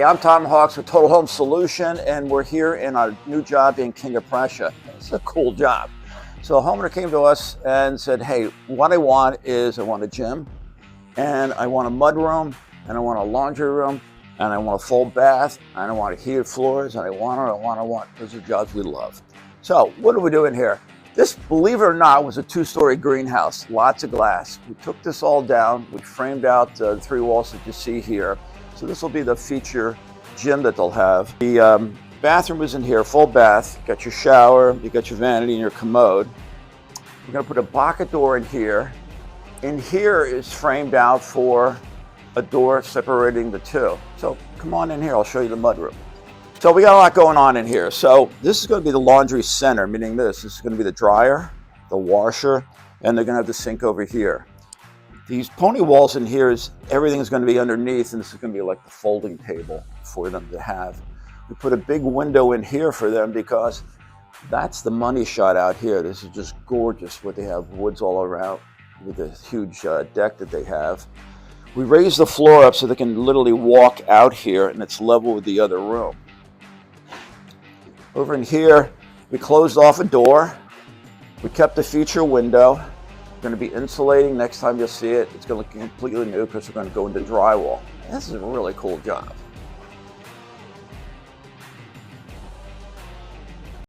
Hey, I'm Tom Hawks with Total Home Solution, and we're here in our new job in King of Prussia. It's a cool job. So a homeowner came to us and said, hey, what I want is I want a gym, and I want a mudroom, and I want a laundry room, and I want a full bath, and I want heated floors, and I want. Those are jobs we love. So what are we doing here? This, believe it or not, was a 2-story greenhouse, lots of glass. We took this all down. We framed out the 3 walls that you see here. So this will be the feature gym that they'll have. The bathroom is in here, full bath. You got your shower, you got your vanity and your commode. We're gonna put a pocket door in here. In here is framed out for a door separating the two. So come on in here, I'll show you the mudroom. So we got a lot going on in here. So this is going to be the laundry center, meaning this is going to be the dryer, the washer, and they're going to have the sink over here. These pony walls in here is everything's going to be underneath, and this is going to be like the folding table for them to have. We put a big window in here for them because that's the money shot out here. This is just gorgeous what they have, woods all around with a huge deck that they have. We raised the floor up so they can literally walk out here, and it's level with the other room. Over in here, we closed off a door. We kept the feature window. We're going to be insulating. Next time you'll see it, it's going to look completely new because we're going to go into drywall. This is a really cool job.